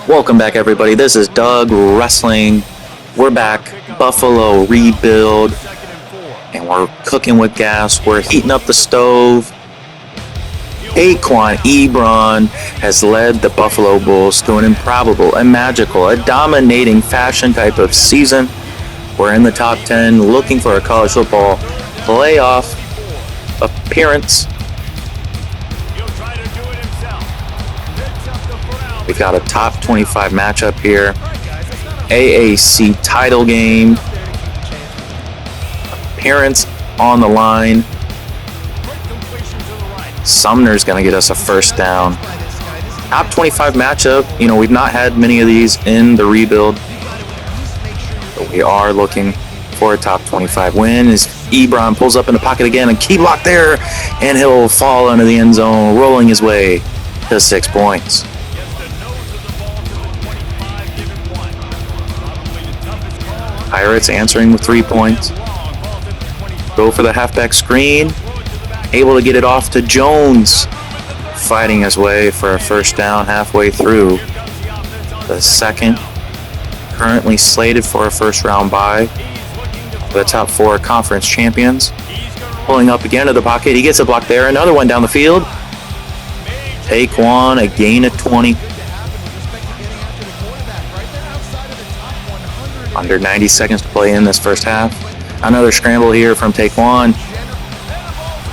Welcome back, everybody. This is Doug Wrestling. We're back. Buffalo rebuild. And we're cooking with gas. We're heating up the stove. Aquan Ebron has led the Buffalo Bulls to an improbable, a magical, a dominating fashion type of season. We're in the top 10 looking for a college football playoff appearance. We got a top 25 matchup here. AAC title game. Appearance on the line. Sumner's going to get us a first down. Top 25 matchup. You know, we've not had many of these in the rebuild. But we are looking for a top 25 win. As Ebron pulls up in the pocket again, and key block there. And he'll fall into the end zone, rolling his way to 6 points. Pirates answering with 3 points. Go for the halfback screen. Able to get it off to Jones. Fighting his way for a first down halfway through the second. Currently slated for a first round bye. The top 4 conference champions. Pulling up again to the pocket. He gets a block there. Another one down the field. Take one. A gain of 20. Under 90 seconds to play in this first half. Another scramble here from Taquan.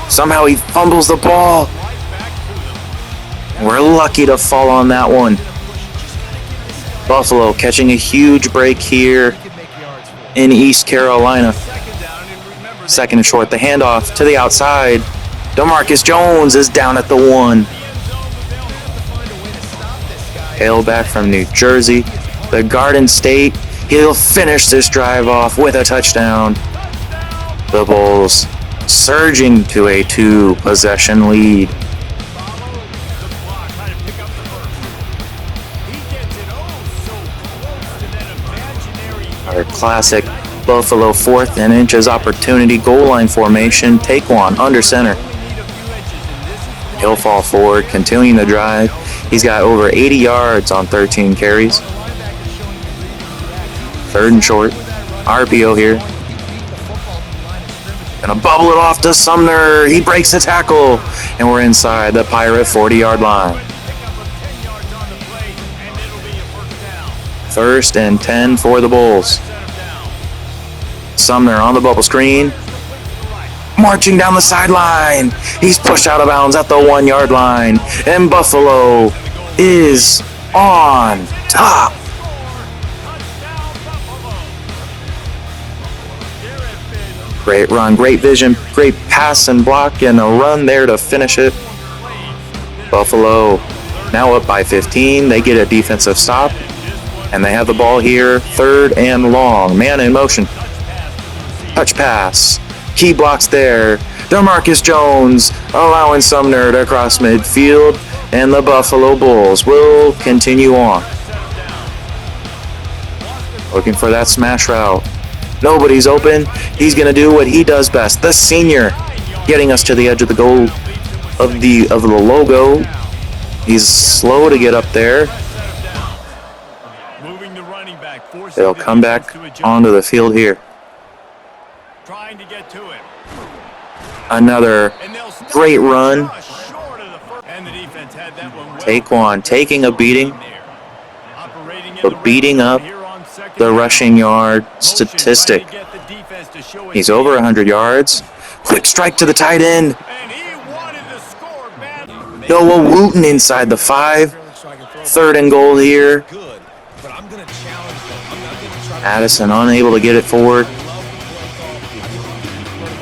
Somehow he fumbles the ball. We're lucky to fall on that one. Buffalo catching a huge break here in East Carolina. Second and short, the handoff to the outside. DeMarcus Jones is down at the 1. Tailback from New Jersey. The Garden State. He'll finish this drive off with a touchdown. The Bulls surging to a 2-possession lead. Our classic Buffalo 4th and inches opportunity goal line formation. Taquan under center. He'll fall forward, continuing the drive. He's got over 80 yards on 13 carries. Third and short. RPO here. Gonna bubble it off to Sumner. He breaks the tackle. And we're inside the Pirate 40-yard line. First and 10 for the Bulls. Sumner on the bubble screen. Marching down the sideline. He's pushed out of bounds at the 1-yard line. And Buffalo is on top. Great run, great vision, great pass and block, and a run there to finish it. Buffalo now up by 15. They get a defensive stop, and they have the ball here, 3rd and long. Man in motion. Touch pass. Key blocks there. DeMarcus Jones allowing Sumner to cross midfield, and the Buffalo Bulls will continue on. Looking for that smash route. Nobody's open. He's going to do what he does best. The senior getting us to the edge of the goal of the logo. He's slow to get up there. They'll come back onto the field here. Another great run. Taquan taking a beating, but beating up the rushing yard statistic. He's over 100 yards. Quick strike to the tight end. Noah Wooten inside the 5. 3rd and goal here. Addison unable to get it forward.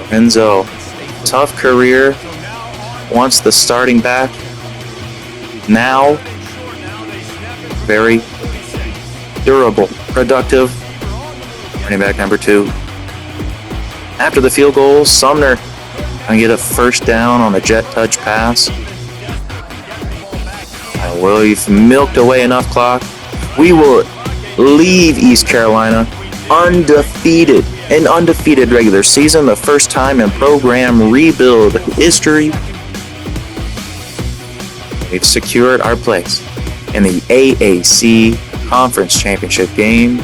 Enzo, tough career. Wants the starting back. Now, very durable, productive. Running back number 2. After the field goal, Sumner gonna get a first down on a jet touch pass. We've milked away enough clock. We will leave East Carolina undefeated. An undefeated regular season, the first time in program rebuild history. We've secured our place in the AAC Conference Championship game.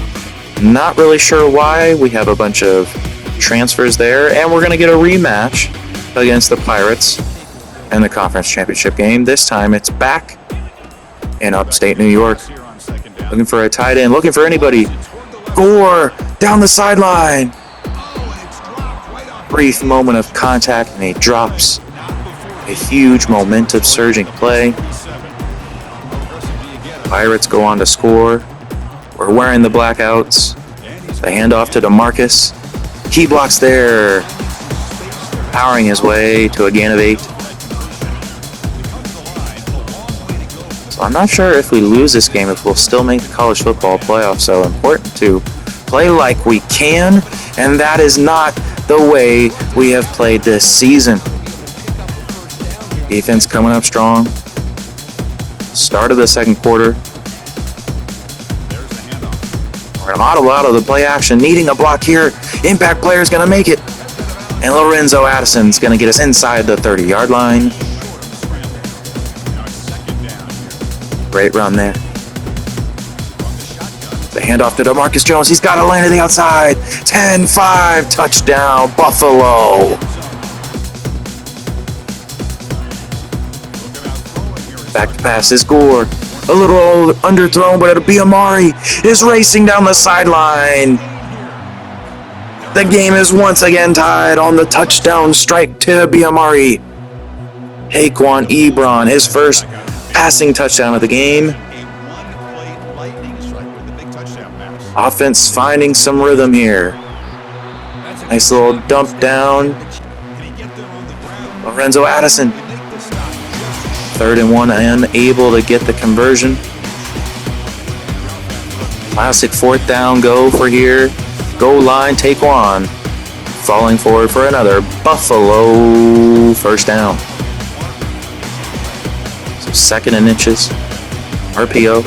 Not really sure why. We have a bunch of transfers there, and we're going to get a rematch against the Pirates in the Conference Championship game. This time it's back in upstate New York. Looking for a tight end, looking for anybody. Gore down the sideline. Brief moment of contact, and he drops a huge momentum surging play. Pirates go on to score. We're wearing the blackouts. The handoff to DeMarcus. Key blocks there. Powering his way to a gain of 8. So I'm not sure if we lose this game, if we'll still make the college football playoff. So important to play like we can, and that is not the way we have played this season. Defense coming up strong. Start of the second quarter. We're going to model out of the play action, needing a block here. Impact player is going to make it. And Lorenzo Addison's going to get us inside the 30-yard line. Great run there. The handoff to DeMarcus Jones. He's got to land to the outside. 10-5, touchdown, Buffalo. Back to pass is Gore. A little underthrown, but it'll be Amari is racing down the sideline. The game is once again tied on the touchdown strike to Amari. Haquan Ebron, his first passing touchdown of the game. Offense finding some rhythm here. Nice little dump down. Lorenzo Addison. 3rd and 1, unable to get the conversion. Classic 4th down go for here. Goal line, take one. Falling forward for another Buffalo first down. So 2nd and inches. RPO.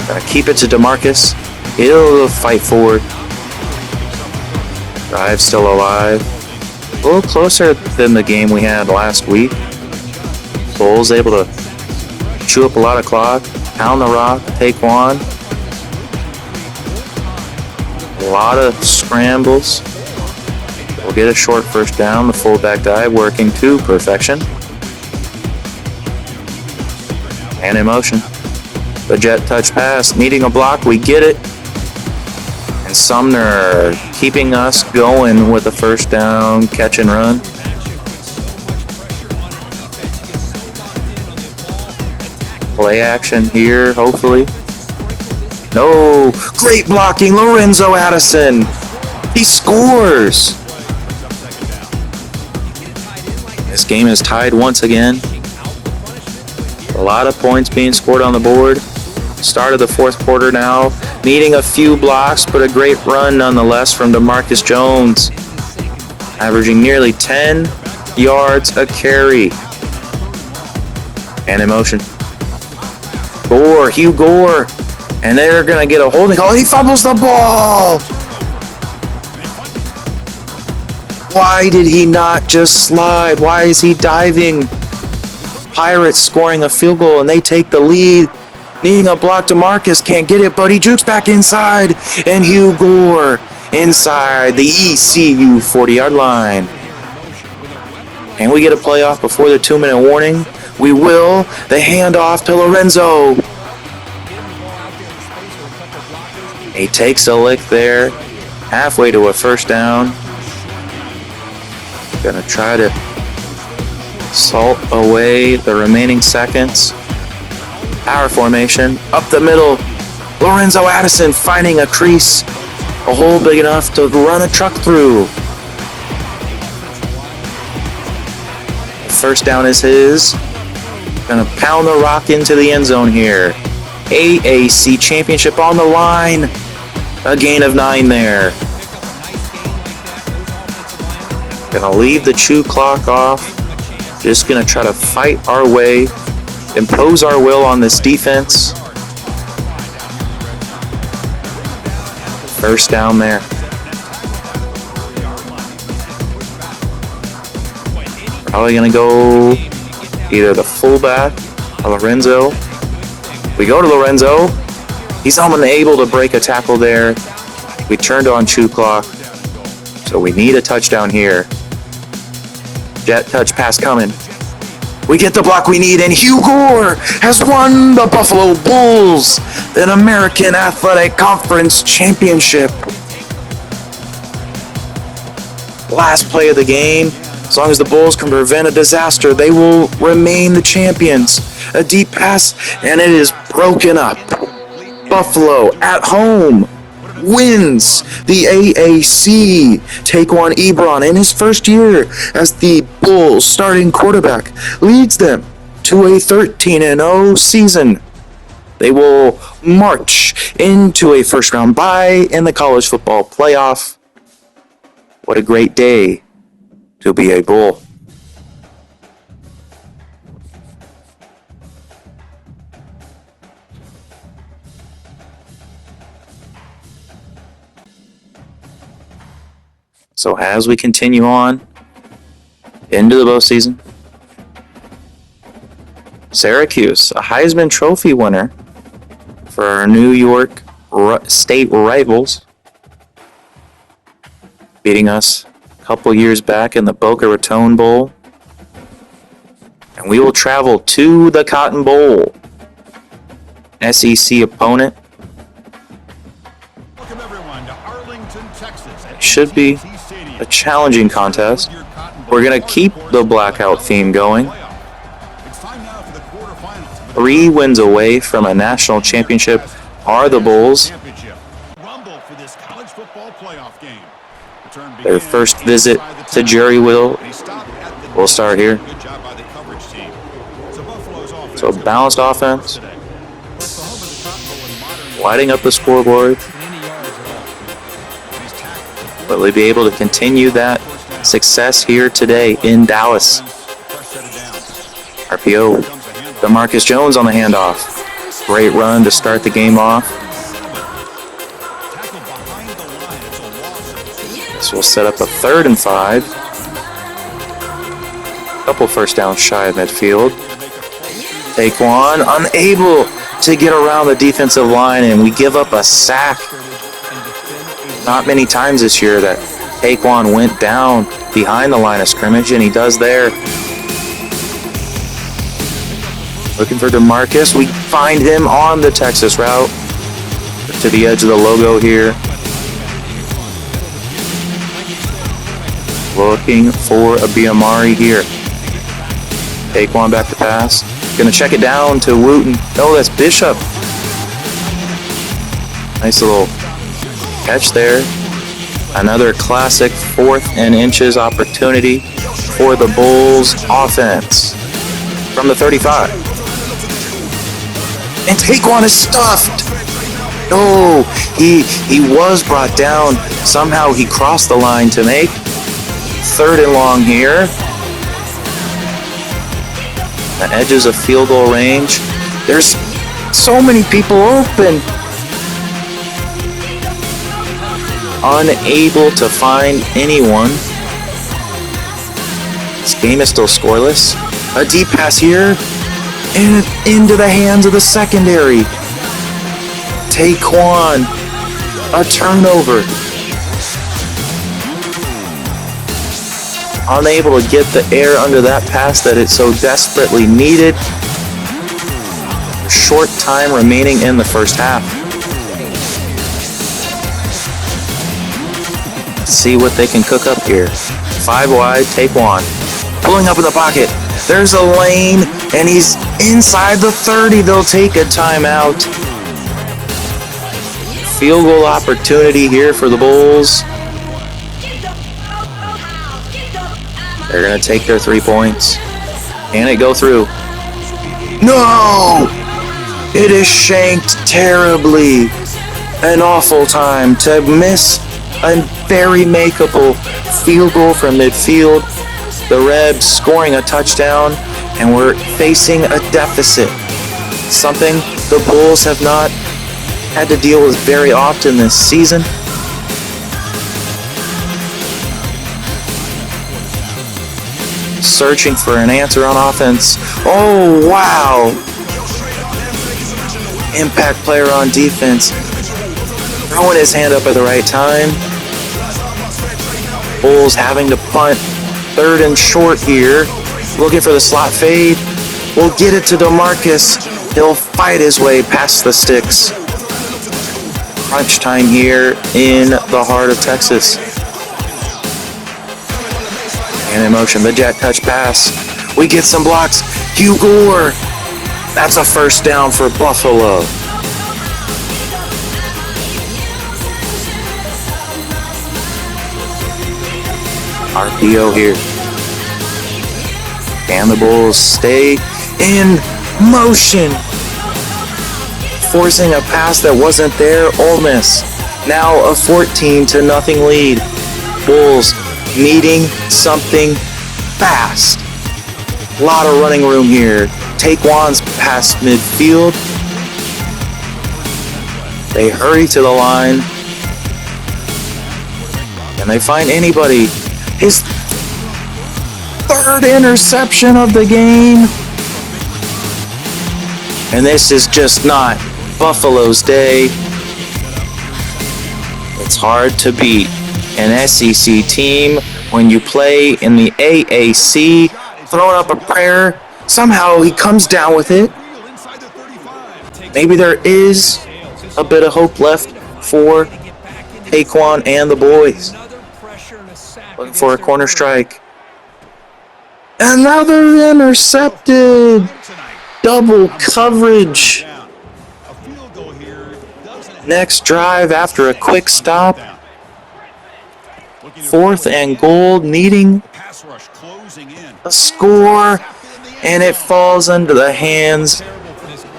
Gotta keep it to DeMarcus. He'll fight forward. Drive still alive. A little closer than the game we had last week. Bulls able to chew up a lot of clock, pound the rock, take one. A lot of scrambles. We'll get a short first down. The fullback dive working to perfection. And in motion. The jet touch pass, needing a block, we get it. And Sumner keeping us going with the first down, catch and run. Play action here, hopefully. No, great blocking, Lorenzo Addison. He scores. This game is tied once again. A lot of points being scored on the board. Start of the 4th quarter now. Needing a few blocks, but a great run nonetheless from DeMarcus Jones. Averaging nearly 10 yards a carry. And in motion. Gore, Hugh Gore. And they're going to get a holding call. He fumbles the ball. Why did he not just slide? Why is he diving? Pirates scoring a field goal and they take the lead. Needing a block, DeMarcus can't get it, but he jukes back inside. And Hugh Gore inside the ECU 40-yard line. And we get a playoff before the 2-minute warning. We will. The handoff to Lorenzo. He takes a lick there. Halfway to a first down. Gonna try to salt away the remaining seconds. Power formation. Up the middle. Lorenzo Addison finding a crease. A hole big enough to run a truck through. First down is his. Gonna pound the rock into the end zone here. AAC championship on the line. A gain of 9 there. Gonna leave the chew clock off. Just gonna try to fight our way, impose our will on this defense. First down there. Probably gonna go either the fullback, Lorenzo, We go to Lorenzo. He's unable to break a tackle there. We turned on shoe clock. So we need a touchdown here. Jet touch pass coming. We get the block we need, and Hugh Gore has won the Buffalo Bulls an American Athletic Conference championship. Last play of the game. As long as the Bulls can prevent a disaster, they will remain the champions. A deep pass, and it is broken up. Buffalo at home wins the AAC. Taquan Ebron, in his first year as the Bulls starting quarterback, leads them to a 13-0 season. They will march into a first-round bye in the college football playoff. What a great day to be a Bull. So as we continue on into the postseason, Syracuse, a Heisman Trophy winner for our New York State rivals, beating us a couple years back in the Boca Raton Bowl. And we will travel to the Cotton Bowl, SEC opponent. It should be a challenging contest. We're going to keep the blackout theme going. 3 wins away from a national championship are the Bulls. Their first visit to Jerry will start here. So balanced offense, lighting up the scoreboard. Will they be able to continue that success here today in Dallas? RPO, DeMarcus Jones on the handoff. Great run to start the game off. This will set up a 3rd and 5. Couple first downs shy of midfield. Taquan unable to get around the defensive line, and we give up a sack. Not many times this year that Taquan went down behind the line of scrimmage, and he does there. Looking for DeMarcus. We find him on the Texas route to the edge of the logo here. Looking for a Biamari here. Taquan back to pass. Gonna check it down to Wooten. Oh, that's Bishop. Nice little catch there. Another classic 4th and inches opportunity for the Bulls offense from the 35. And Taquan is stuffed. No, he was brought down. Somehow he crossed the line to make 3rd and long here. The edges of field goal range. There's so many people open. Unable to find anyone. This game is still scoreless. A deep pass here. And into the hands of the secondary. Taquan. A turnover. Unable to get the air under that pass that it so desperately needed. Short time remaining in the first half. See what they can cook up here. 5 wide, Taquan. Pulling up in the pocket. There's a lane, and he's inside the 30. They'll take a timeout. Field goal opportunity here for the Bulls. They're going to take their 3 points. Can it go through? No! It is shanked terribly. An awful time to miss a very makeable field goal from midfield. The Rebs scoring a touchdown, and we're facing a deficit. Something the Bulls have not had to deal with very often this season. Searching for an answer on offense. Oh, wow. Impact player on defense. Throwing his hand up at the right time. Bulls having to punt. 3rd and short here. Looking for the slot fade. We'll get it to DeMarcus. He'll fight his way past the sticks. Crunch time here in the heart of Texas. And in motion, the jet touch pass. We get some blocks. Hugh Gore. That's a first down for Buffalo. RPO here. Can the Bulls stay in motion? Forcing a pass that wasn't there. Ole Miss now a 14-0 lead. Bulls needing something fast. A lot of running room here. Taekwon's past midfield. They hurry to the line. Can they find anybody? His 3rd interception of the game. And this is just not Buffalo's day. It's hard to beat an SEC team when you play in the AAC. Throwing up a prayer. Somehow he comes down with it. Maybe there is a bit of hope left for Taekwon and the boys. Looking for a corner strike. Another intercepted. Double coverage. Next drive after a quick stop. 4th and goal, needing a score, and it falls into the hands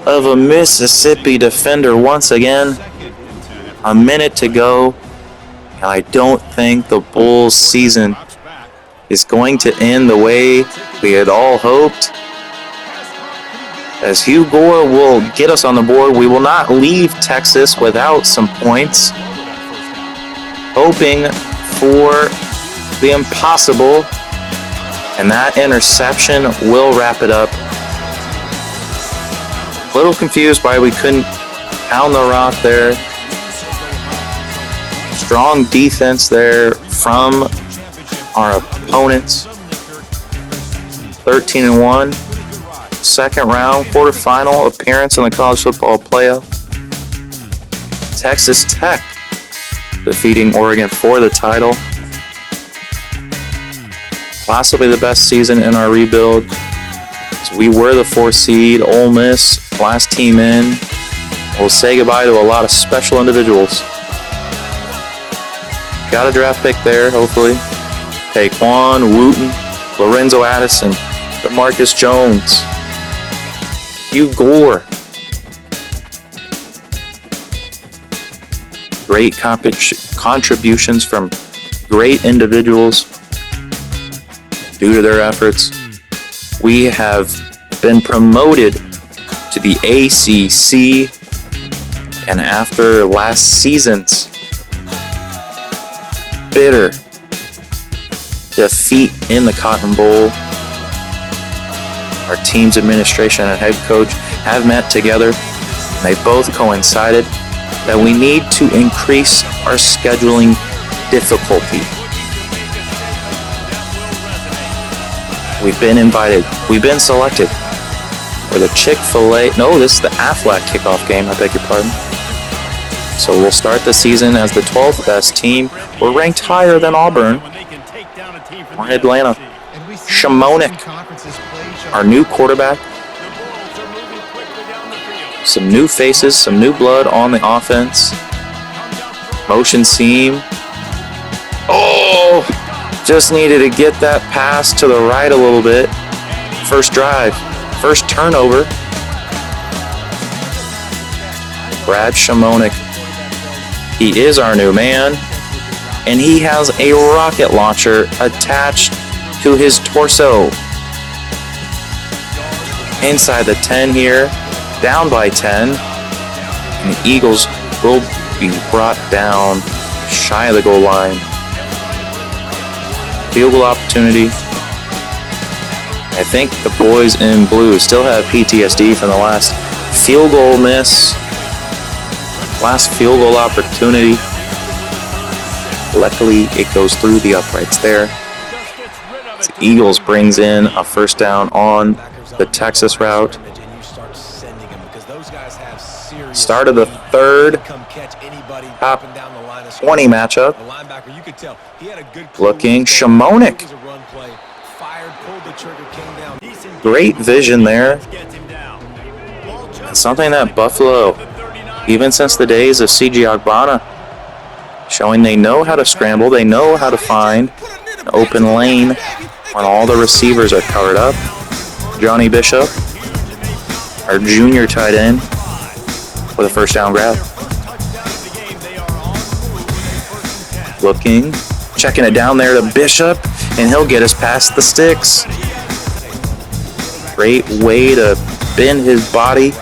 of a Mississippi defender once again. A minute to go, and I don't think the Bulls' season is going to end the way we had all hoped. As Hugh Gore will get us on the board, we will not leave Texas without some points. Hoping for the impossible, and that interception will wrap it up. A little confused why we couldn't pound the rock there. Strong defense there from our opponents. 13-1. 2nd round, quarterfinal appearance in the college football playoff. Texas Tech defeating Oregon for the title. Possibly the best season in our rebuild. So we were the 4th seed. Ole Miss, last team in. We'll say goodbye to a lot of special individuals. Got a draft pick there, hopefully. Taekwon, Wooten, Lorenzo Addison, DeMarcus Jones, Hugh Gore. Great contributions from great individuals. Due to their efforts, we have been promoted to the ACC, and after last season's bitter defeat in the Cotton Bowl, our team's administration and head coach have met together, and they both coincided that we need to increase our scheduling difficulty. We've been invited. We've been selected for the Chick-fil-A. No, this is the Aflac kickoff game. I beg your pardon. So we'll start the season as the 12th best team. We're ranked higher than Auburn. We're in Atlanta. Shamonik, our new quarterback. Some new faces, some new blood on the offense. Motion seam. Oh! Just needed to get that pass to the right a little bit. First drive, first turnover. Brad Shamonik. He is our new man, and he has a rocket launcher attached to his torso. Inside the 10 here, down by 10. And the Eagles will be brought down shy of the goal line. Field goal opportunity. I think the boys in blue still have PTSD from the last field goal miss Last field goal opportunity. Luckily, it goes through the uprights there. The Eagles brings in a first down on the Texas route. Start of the third. Top 20 matchup. Looking, Shimonik. Great vision there. And something that Buffalo, even since the days of C.J. Ogbonna, showing they know how to scramble, they know how to find an open lane when all the receivers are covered up. Johnny Bishop, our junior tight end, with a first down grab. Looking, checking it down there to Bishop, and he'll get us past the sticks. Great way to bend his body,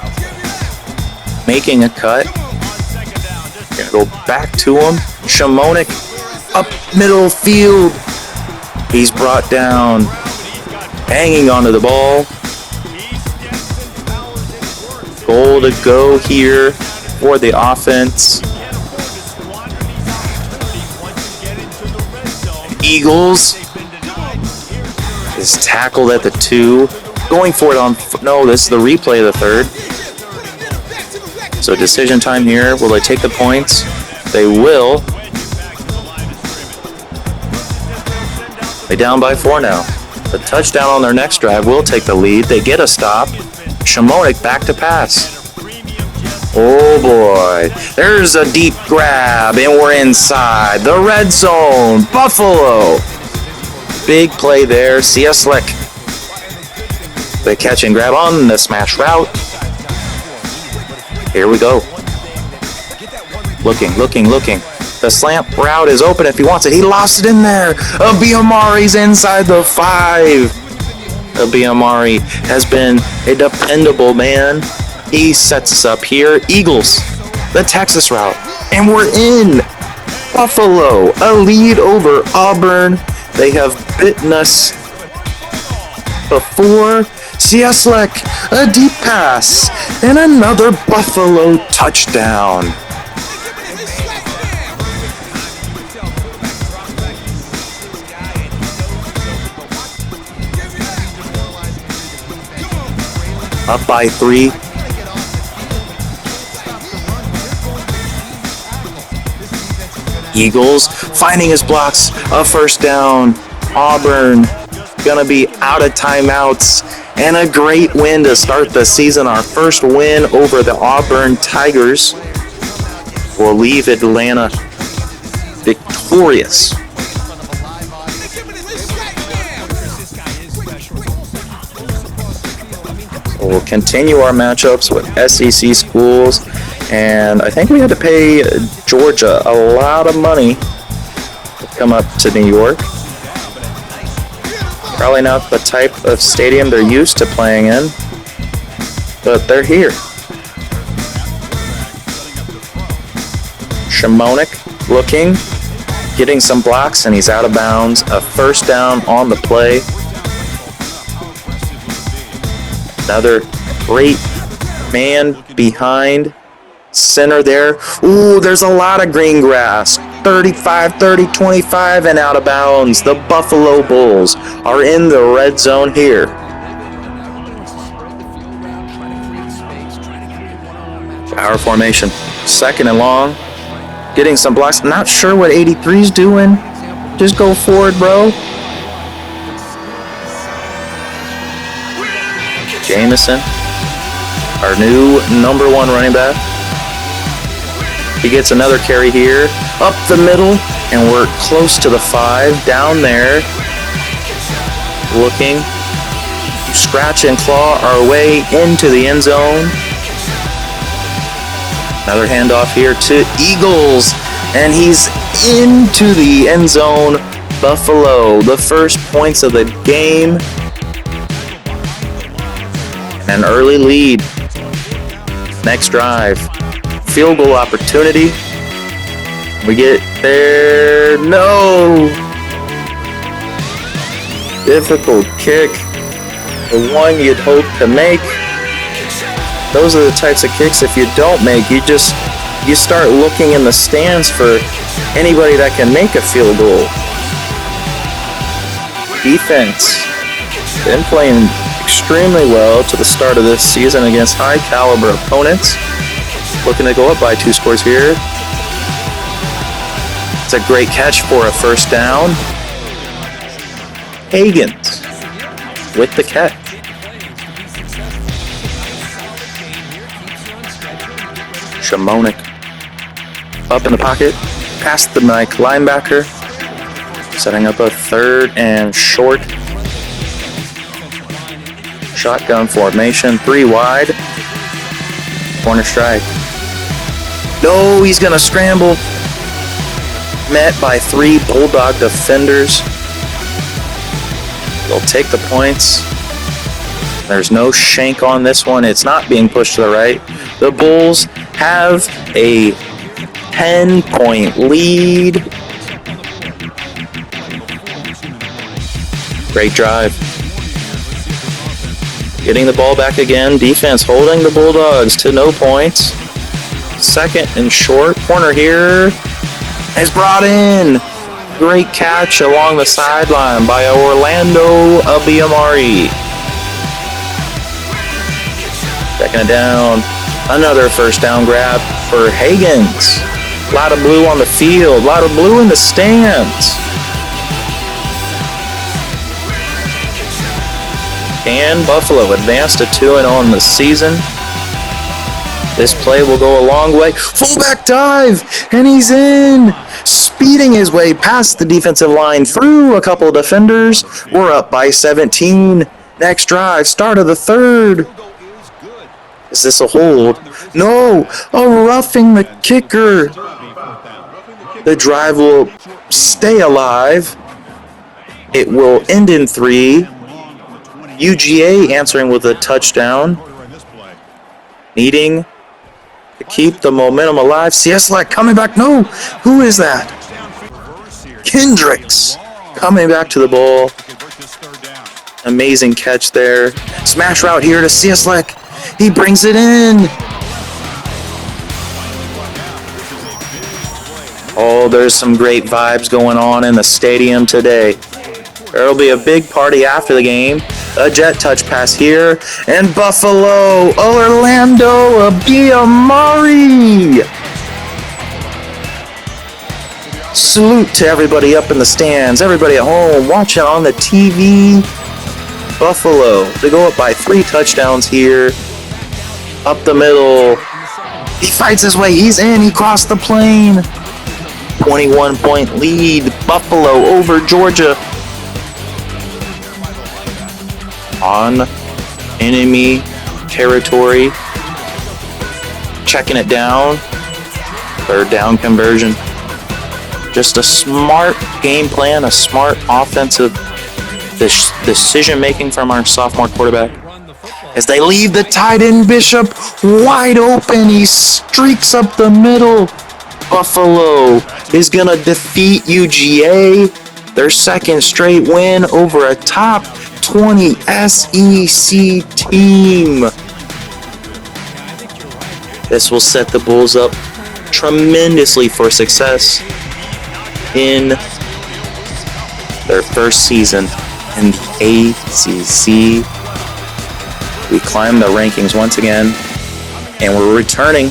making a cut. Gonna go back to him. Shimonik up middle field. He's brought down, hanging onto the ball. Goal to go here for the offense. Eagles is tackled at the 2. Going for it on... No, this is the replay of the 3rd. So decision time here. Will they take the points? They will. They down by 4 now. The touchdown on their next drive will take the lead. They get a stop. Shimonik back to pass. Oh boy. There's a deep grab and we're inside the red zone. Buffalo. Big play there. C.S. Slick. The catch and grab on the smash route. Here we go. Looking. The slant route is open if he wants it. He lost it in there. Abiamari's inside the 5. Abiamari has been a dependable man. He sets us up here. Eagles, the Texas route. And we're in. Buffalo, a lead over Auburn. They have bitten us before. C.S. Slick, a deep pass, and another Buffalo touchdown. Up by 3. Eagles finding his blocks, a first down. Auburn gonna be out of timeouts, and a great win to start the season. Our first win over the Auburn Tigers will leave Atlanta victorious. We'll continue our matchups with SEC schools, and I think we had to pay Georgia a lot of money to come up to New York. Probably not the type of stadium they're used to playing in, but they're here. Shimonik looking, getting some blocks, and he's out of bounds. A first down on the play. Another great man behind center there. Ooh, there's a lot of green grass. 35, 30, 25, and out of bounds. The Buffalo Bulls are in the red zone here. Power formation. 2nd and long. Getting some blocks. Not sure what 83's doing. Just go forward, bro. Jamison, our new number 1 running back. He gets another carry here, up the middle, and we're close to the 5, down there. Looking, scratch and claw our way into the end zone. Another handoff here to Eagles, and he's into the end zone. Buffalo, the first points of the game. An early lead. Next drive. Field goal opportunity. We get there. No! Difficult kick. The one you'd hope to make. Those are the types of kicks, if you don't make, you just you start looking in the stands for anybody that can make a field goal. Defense been playing extremely well to the start of this season against high caliber opponents. Looking to go up by 2 scores here. It's a great catch for a first down. Higgins with the catch. Shimonik up in the pocket, past the linebacker, setting up a 3rd and short. Shotgun formation, 3 wide. Corner strike. No, he's gonna scramble. Met by 3 Bulldog defenders. They'll take the points. There's no shank on this one. It's not being pushed to the right. The Bulls have a 10-point lead. Great drive. Getting the ball back again. Defense holding the Bulldogs to no points. 2nd and short. Corner here is brought in. Great catch along the sideline by Orlando Abiamari. 2nd down. Another first down grab for Higgins. A lot of blue on the field. A lot of blue in the stands. And Buffalo advanced to 2-0 on the season. This play will go a long way. Fullback dive, and he's in. Speeding his way past the defensive line through a couple of defenders. We're up by 17. Next drive, start of the 3rd. Is this a hold? No, a roughing the kicker. The drive will stay alive. It will end in 3. UGA answering with a touchdown. Needing to keep the momentum alive. CS coming back. No, who is that? Kendricks coming back to the ball. Amazing catch there. Smash route here to CS. He brings it in. Oh, there's some great vibes going on in the stadium today. There'll be a big party after the game. A jet touch pass here. And Buffalo, Orlando Abiamari. Salute to everybody up in the stands, everybody at home, watching on the TV. Buffalo, they go up by 3 touchdowns here. Up the middle. He fights his way. He's in. He crossed the plane. 21-point lead. Buffalo over Georgia. On enemy territory. Checking it down. 3rd down conversion. Just a smart game plan, a smart offensive decision making from our sophomore quarterback. As they leave the tight end Bishop wide open, he streaks up the middle. Buffalo is going to defeat UGA, their 2nd straight win over a top 20 SEC team. This will set the Bulls up tremendously for success in their first season in the ACC. We climb the rankings once again, and we're returning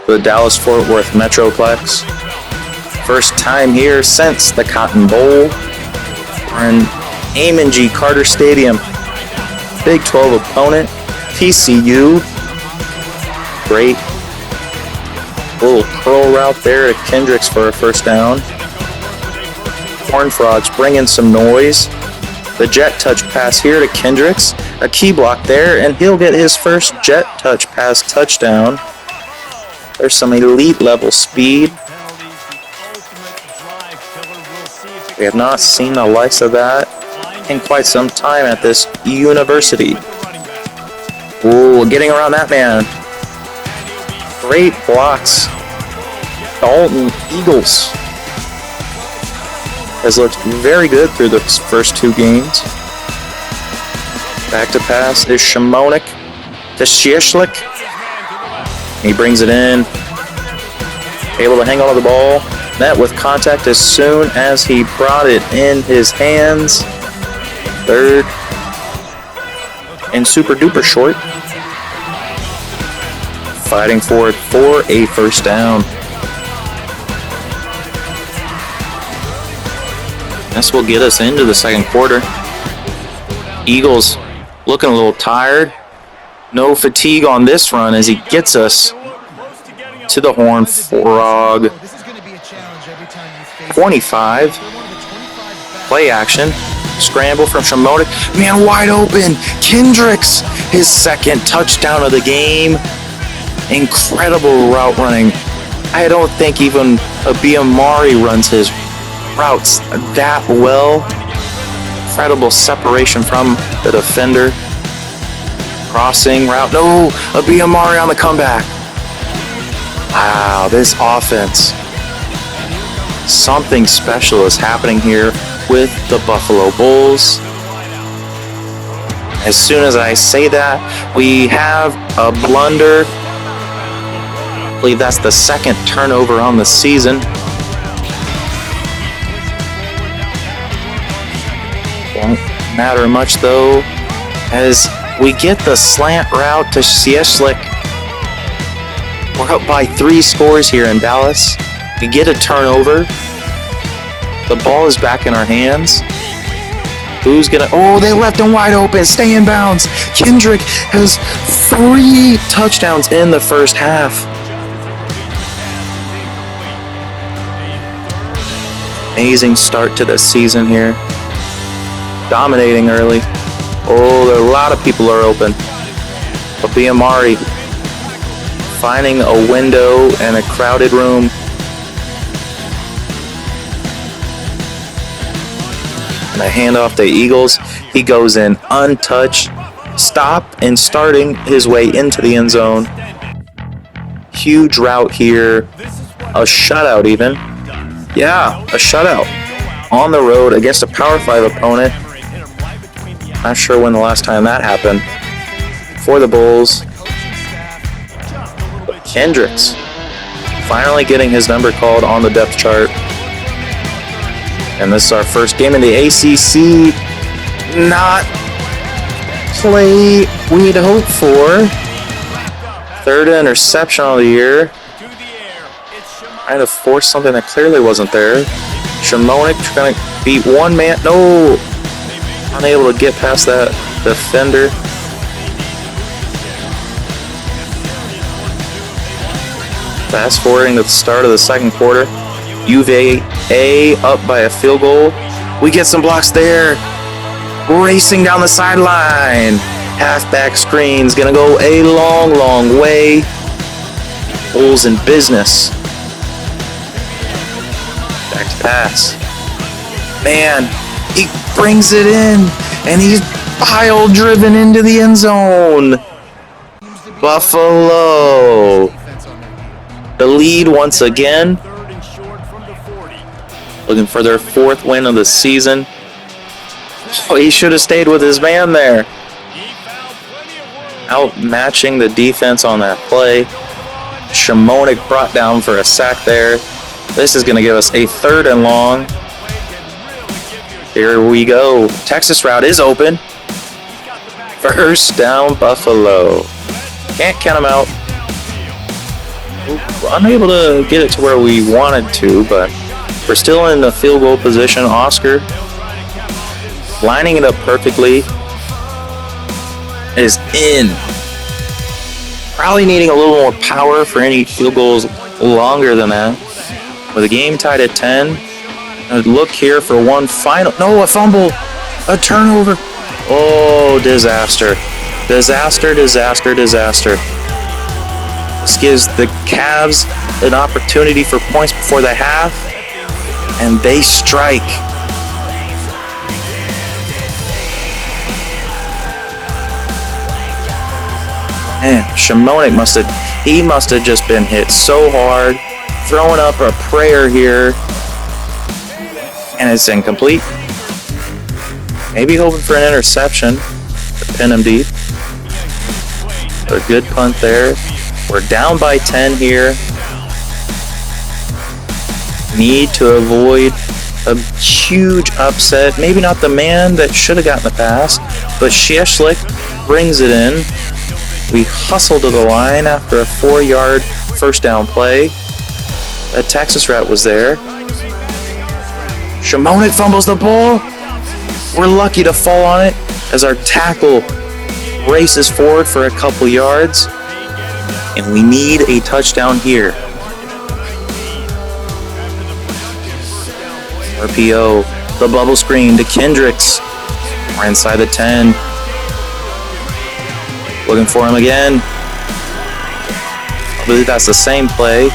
to the Dallas-Fort Worth Metroplex. First time here since the Cotton Bowl. We're in Amon G. Carter Stadium. Big 12 opponent, TCU. Great little curl route there to Kendricks for a first down. Horn Frogs bringing some noise. The jet touch pass here to Kendricks. A key block there, and he'll get his first jet touch pass touchdown. There's some elite level speed. We have not seen the likes of that in quite some time at this university. Ooh, getting around that man. Great blocks. Dalton Eagles has looked very good through the first 2 games. Back to pass is Shimonik to Shieshlik. He brings it in. Able to hang on to the ball. Met with contact as soon as he brought it in his hands. Third and super duper short. Fighting for it for a first down. This will get us into the second quarter. Eagles looking a little tired. No fatigue on this run as he gets us to the Horned Frog. 25. Play action. Scramble from Shamonik. Man, wide open. Kendricks, his second touchdown of the game. Incredible route running. I don't think even Abiamari runs his routes that well. Incredible separation from the defender. Crossing route. No, Abiamari on the comeback. Wow, this offense. Something special is happening here with the Buffalo Bulls. As soon as I say that, we have a blunder. I believe that's the second turnover on the season. Won't matter much though, as we get the slant route to Cieslik. We're up by 3 scores here in Dallas. We get a turnover. The ball is back in our hands. Who's gonna? Oh, they left him wide open. Stay in bounds. Kendrick has 3 touchdowns in the first half. Amazing start to the season here. Dominating early. Oh, a lot of people are open. Abiamari finding a window in a crowded room. And a handoff to Eagles. He goes in untouched. Stop and starting his way into the end zone. Huge route here. A shutout even. Yeah, a shutout. On the road against a Power 5 opponent. Not sure when the last time that happened. For the Bulls. Kendricks finally getting his number called on the depth chart. And this is our first game in the ACC. Not play we'd hope for. Third interception of the year. Trying to force something that clearly wasn't there. Shamonik trying to beat one man. No! Unable to get past that defender. Fast forwarding to the start of the second quarter. UVA up by a field goal. We get some blocks there. Racing down the sideline. Halfback screen's gonna go a long, long way. Bulls in business. Back to pass. Man, he brings it in, and he's pile driven into the end zone. Buffalo. The lead once again. Looking for their 4th win of the season. Oh, he should have stayed with his man there. Outmatching the defense on that play. Shamonik brought down for a sack there. This is going to give us a 3rd and long. Here we go. Texas route is open. First down, Buffalo. Can't count them out. Unable to get it to where we wanted to, but we're still in the field goal position. Oscar lining it up perfectly. Is in. Probably needing a little more power for any field goals longer than that. With the game tied at 10. Look here for one final. No, a fumble. A turnover. Oh, disaster. Disaster, disaster, disaster. This gives the Cavs an opportunity for points before the half. And they strike. Man, Shamonik must have just been hit so hard. Throwing up a prayer here. And it's incomplete. Maybe hoping for an interception to pin him deep. A good punt there. We're down by 10 here. Need to avoid a huge upset. Maybe not the man that should have gotten the pass, but Shieshlik brings it in. We hustle to the line after a 4-yard first down play. A Texas route was there. Shimonik fumbles the ball. We're lucky to fall on it as our tackle races forward for a couple yards. And we need a touchdown here. RPO, the bubble screen to Kendricks. We're inside the 10. Looking for him again. I believe that's the same play.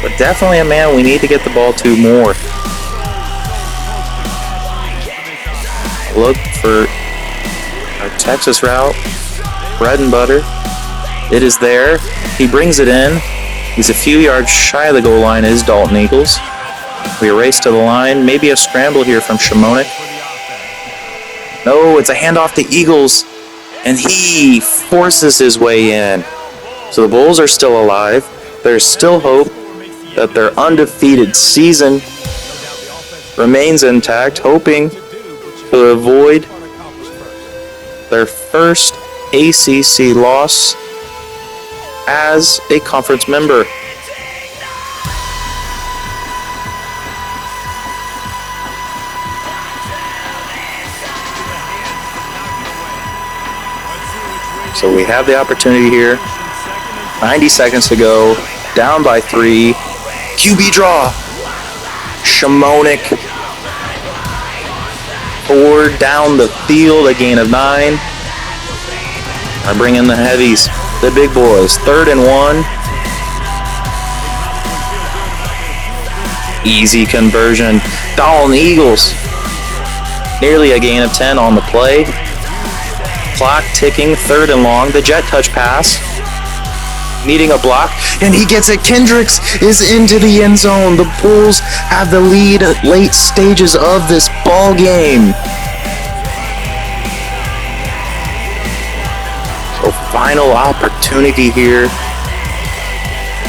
But definitely a man we need to get the ball to more. Look for our Texas route. Bread and butter. It is there. He brings it in. He's a few yards shy of the goal line, is Dalton Eagles. We race to the line. Maybe a scramble here from Shimonik. No, it's a handoff to Eagles. And he forces his way in. So the Bulls are still alive. There's still hope that their undefeated season remains intact, hoping to avoid their first ACC loss as a conference member. So we have the opportunity here. 90 seconds to go. Down by 3. QB draw. Shimonik. Forward down the field. A gain of 9. I bring in the heavies. The big boys. 3rd and 1. Easy conversion. Dalton Eagles. Nearly a gain of 10 on the play. Clock ticking. 3rd and long. The jet touch pass. Needing a block. And he gets it. Kendricks is into the end zone. The Bulls have the lead at late stages of this ball game. So final opportunity here.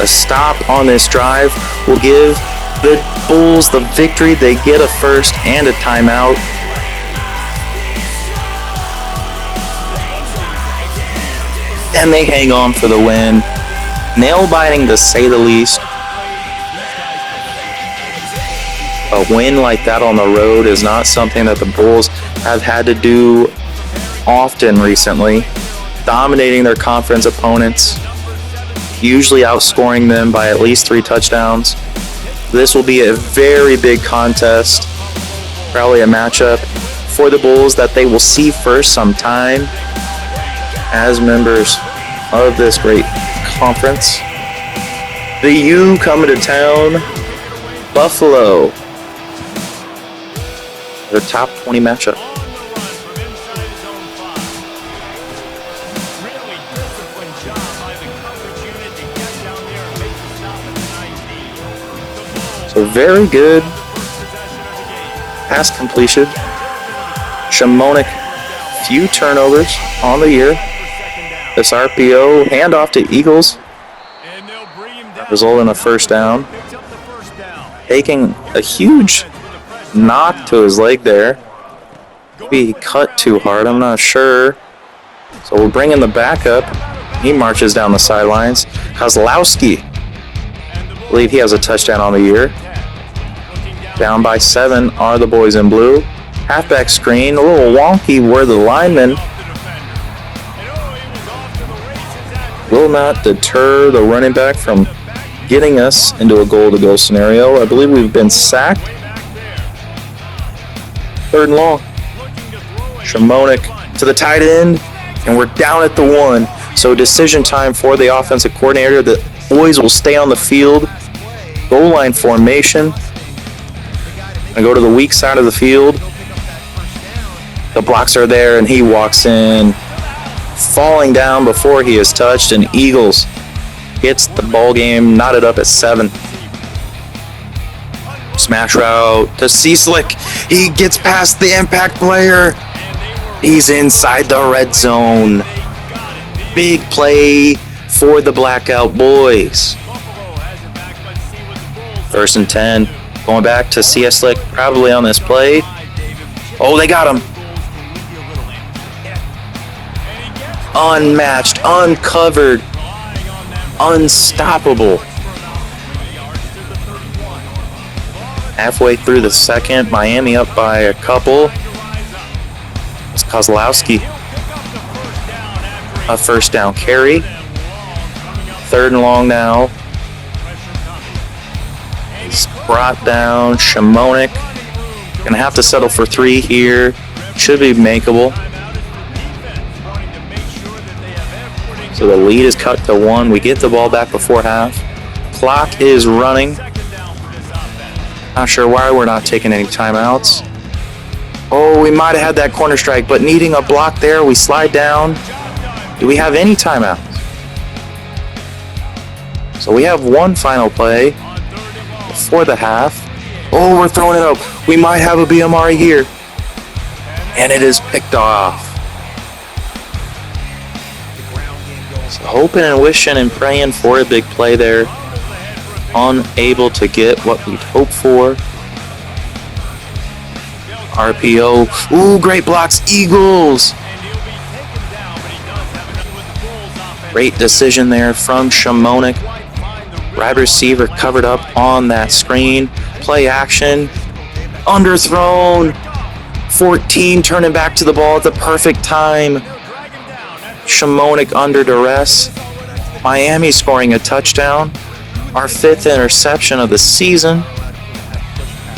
A stop on this drive will give the Bulls the victory. They get a first and a timeout. And they hang on for the win. Nail-biting to say the least. A win like that on the road is not something that the Bulls have had to do often recently. Dominating their conference opponents, usually outscoring them by at least 3 touchdowns. This will be a very big contest, probably a matchup for the Bulls that they will see for some time as members of this great conference. The U coming to town, Buffalo. Their top 20 matchup. So very good pass completion. Shimonik, few turnovers on the year. This RPO handoff to Eagles, result in a first down. Taking a huge knock to his leg there. Maybe he cut too hard, I'm not sure. So we'll bring in the backup. He marches down the sidelines. Kozlowski, I believe he has a touchdown on the year. Down by 7 are the boys in blue. Halfback screen, a little wonky where the lineman will not deter the running back from getting us into a goal-to-go scenario. I believe we've been sacked. 3rd and long. Shimonik to the tight end, and we're down at the 1. So decision time for the offensive coordinator. The boys will stay on the field. Goal line formation. And go to the weak side of the field. The blocks are there, and he walks in, falling down before he is touched, and Eagles gets the ball game knotted up at 7. Smash route to Cieslik. He gets past the impact player. He's inside the red zone. big play for the Blackout boys. 1st and 10. Going back to CS Slick probably on this play. Oh, they got him. Unmatched, uncovered, unstoppable. Halfway through the second, Miami up by a couple. It's Kozlowski. A 1st down carry. 3rd and long now. He's brought down. Shimonik. Gonna have to settle for 3 here. Should be makeable. So the lead is cut to 1. We get the ball back before half. Clock is running. Not sure why we're not taking any timeouts. Oh, we might have had that corner strike, but needing a block there, we slide down. Do we have any timeouts? So we have one final play before the half. Oh, we're throwing it up. We might have a BMR here. And it is picked off. So hoping and wishing and praying for a big play there. Unable to get what we'd hoped for. RPO. Ooh, great blocks. Eagles. Great decision there from Shimonik. Wide receiver covered up on that screen. Play action. Underthrown. 14 turning back to the ball at the perfect time. Shimonik under duress. Miami scoring a touchdown. Our 5th interception of the season.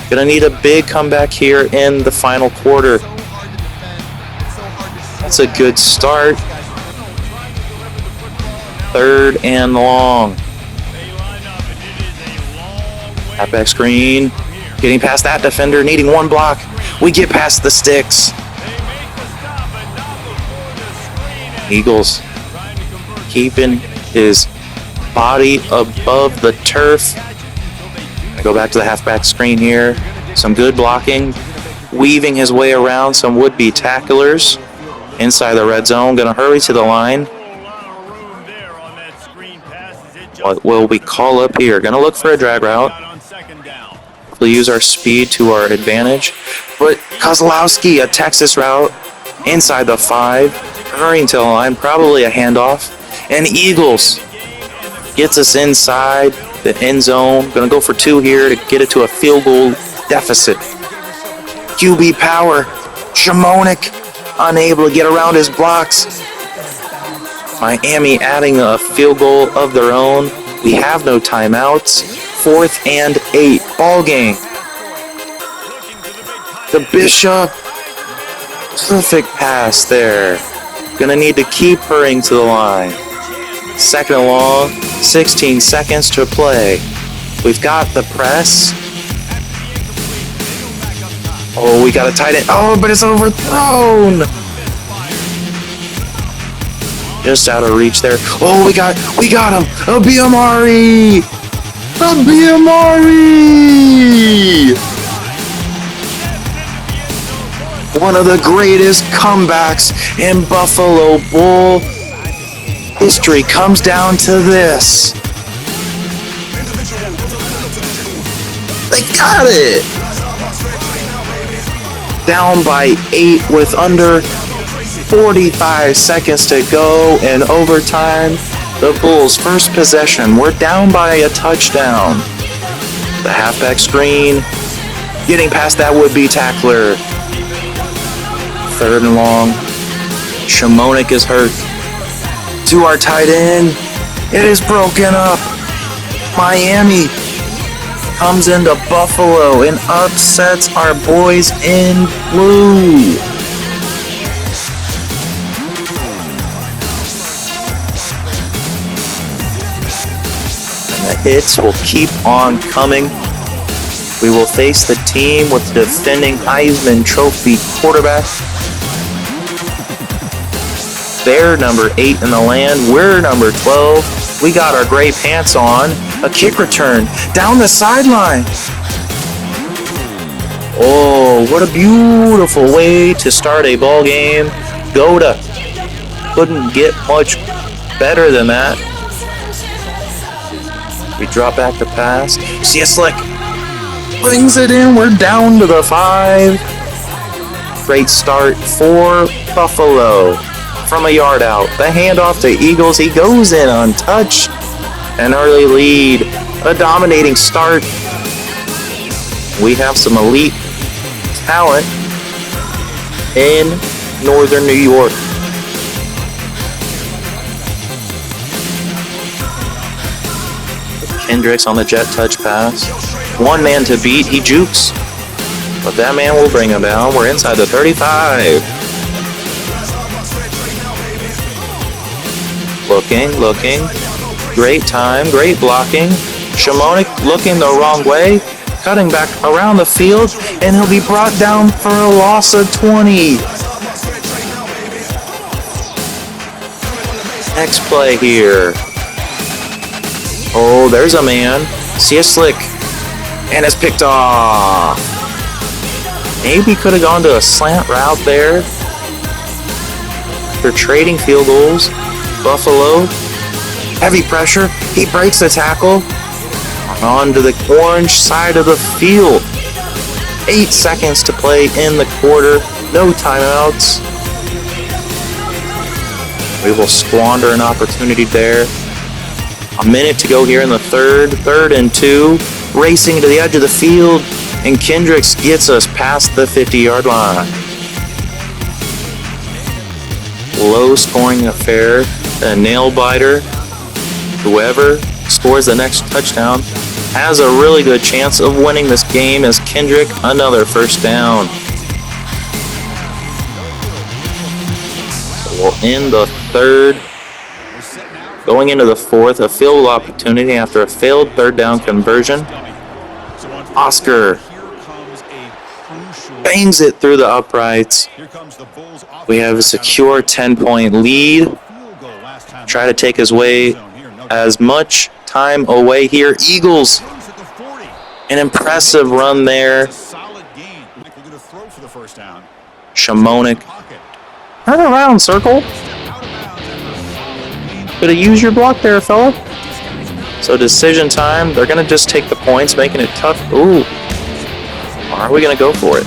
Gonna need a big comeback here in the final quarter. That's a good start. 3rd and long. Halfback screen. Getting past that defender, needing one block. We get past the sticks. Eagles keeping his body above the turf. I go back to the halfback screen here. Some good blocking. Weaving his way around some would-be tacklers. Inside the red zone. Gonna hurry to the line. What will we call up here? Gonna look for a drag route. We'll use our speed to our advantage. But Kozlowski, a Texas route. Inside the 5. Hurrying to the line. Probably a handoff. And Eagles gets us inside the end zone. Gonna go for 2 here to get it to a field goal deficit. QB power. Shimonik unable to get around his blocks. Miami adding a field goal of their own. We have no timeouts. 4th and 8. Ball game. The Bishop. Perfect pass there. Gonna need to keep hurrying to the line. 2nd and long. 16 seconds to play. We've got the press. Oh, we got a tight end. Oh, but it's overthrown. Just out of reach there. Oh, we got him. A BMR. A BMR. One of the greatest comebacks in Buffalo Bull history comes down to this. They got it. Down by 8 with under 45 seconds to go in overtime. The Bulls' first possession. We're down by a touchdown. The halfback screen. Getting past that would-be tackler. 3rd and long. Shimonik is hurt. To our tight end. It is broken up. Miami comes into Buffalo and upsets our boys in blue. And the hits will keep on coming. We will face the team with the defending Heisman Trophy quarterback. They're number 8 in the land. We're number 12. We got our gray pants on. A kick return down the sideline. Oh, what a beautiful way to start a ball game. Goda couldn't get much better than that. We drop back to pass. See a slick. Brings it in. We're down to the 5. Great start for Buffalo. From a yard out. The handoff to Eagles. He goes in untouched. An early lead. A dominating start. We have some elite talent in Northern New York. Kendricks on the jet touch pass. One man to beat. He jukes. But that man will bring him down. We're inside the 35. Looking. Great time. Great blocking. Shimonik looking the wrong way. Cutting back around the field. And he'll be brought down for a loss of 20. Next play here. Oh, there's a man. See a slick. And it's picked off. Maybe could have gone to a slant route there. They're trading field goals. Buffalo. Heavy pressure. He breaks the tackle. On to the orange side of the field. 8 seconds to play in the quarter. No timeouts. We will squander an opportunity there. A minute to go here in the third. 3rd and 2. Racing to the edge of the field. And Kendricks gets us past the 50-yard line. Low scoring affair. A nail biter. Whoever scores the next touchdown has a really good chance of winning this game as Kendrick another first down. So we'll end the third. Going into the fourth, a field goal opportunity after a failed 3rd down conversion. Oscar bangs it through the uprights. We have a secure 10-point lead. Try to take his way as much time away here. Eagles, an impressive run there. Shimonik, turn around, circle. Gonna use your block there, fella. So decision time. They're gonna just take the points, making it tough. Ooh, or are we gonna go for it?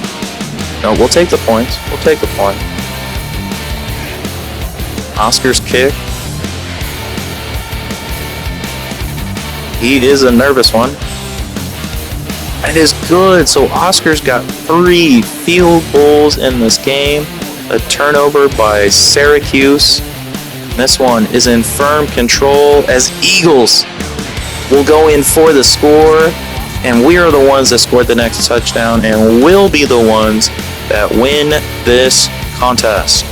No, we'll take the points. We'll take the point. Oscar's kick. He is a nervous one. It is good. So Oscar's got 3 field goals in this game. A turnover by Syracuse. This one is in firm control as Eagles will go in for the score. And we are the ones that scored the next touchdown and will be the ones that win this contest.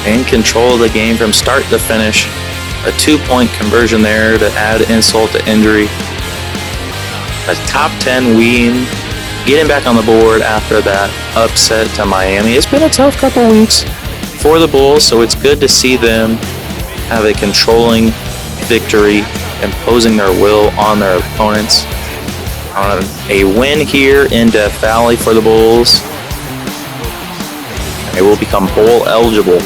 In control of the game from start to finish. A 2-point conversion there to add insult to injury. A top 10 win. Getting back on the board after that upset to Miami. It's been a tough couple weeks for the Bulls, so it's good to see them have a controlling victory, imposing their will on their opponents. A win here in Death Valley for the Bulls. They will become bowl eligible.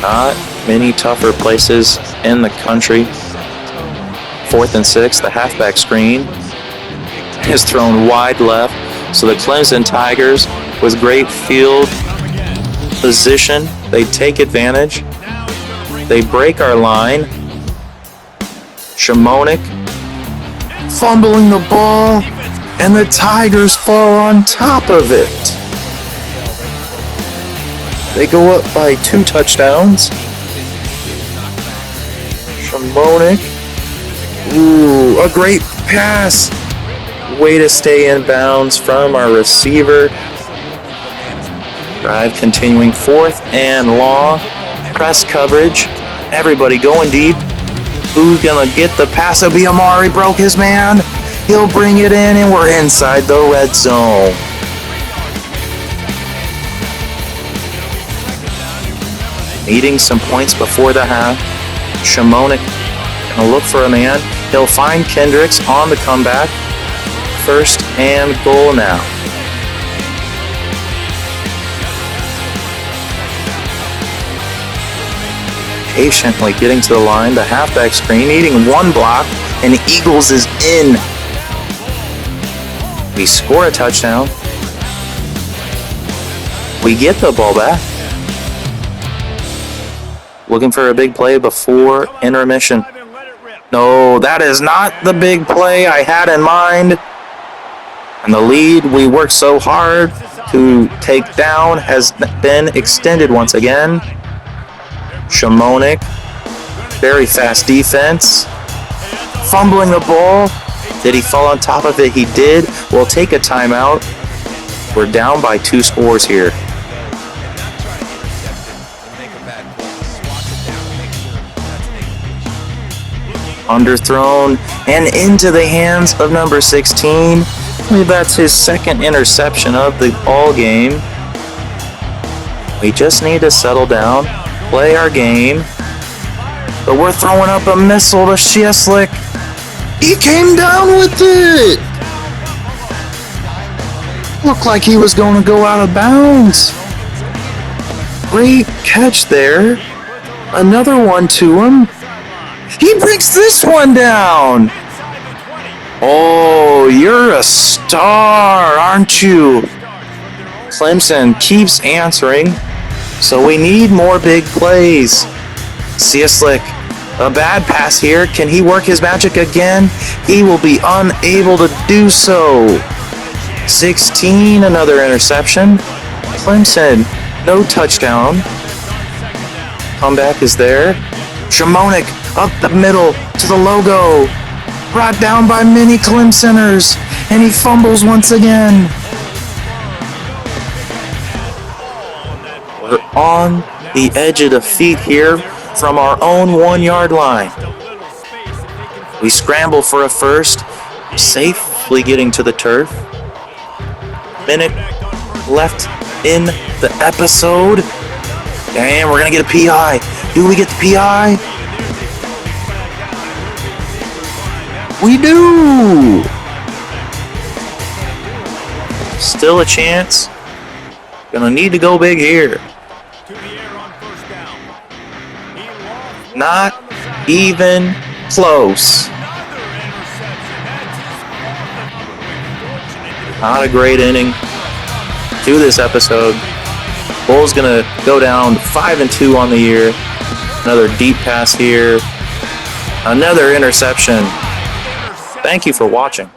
Not many tougher places in the country. 4th and 6, the halfback screen is thrown wide left. So the Clemson Tigers, with great field position, they take advantage. They break our line. Shimonik fumbling the ball, and the Tigers fall on top of it. They go up by 2 touchdowns. Shimonik. Ooh, a great pass. Way to stay in bounds from our receiver. Drive continuing, 4th and long. Press coverage. Everybody going deep. Who's going to get the pass? It'll be Amari. Broke his man. He'll bring it in, and we're inside the red zone. Needing some points before the half. Shimonik Gonna look for a man. He'll find Kendricks on the comeback. 1st and goal now. Patiently getting to the line, the halfback screen, needing one block, and Eagles is in. We score a touchdown. We get the ball back. Looking for a big play before intermission. No, that is not the big play I had in mind. And the lead we worked so hard to take down has been extended once again. Shimonik, very fast defense. Fumbling the ball. Did he fall on top of it? He did. We'll take a timeout. We're down by 2 scores here. Underthrown and into the hands of number 16. I believe that's his 2nd interception of the ball game. We just need to settle down, play our game. But we're throwing up a missile to Shieslik. He came down with it. Looked like he was going to go out of bounds. Great catch there. Another one to him. He breaks this one down. Oh, you're a star, aren't you? Clemson keeps answering, so we need more big plays. Shieslik, a bad pass here. Can he work his magic again? He will be unable to do so. 16, another interception. Clemson, no touchdown. Comeback is there. Shimonik up the middle to the logo. Brought down by many Clemsoners. And he fumbles once again. We're on the edge of defeat here from our own 1-yard line. We scramble for a first, safely getting to the turf. Minute left in the episode. And we're going to get a PI. Do we get the PI? We do! Still a chance. Gonna need to go big here. Not even close. Not a great inning to this episode. Bull's gonna go down 5-2 on the year. Another deep pass here. Another interception. Thank you for watching.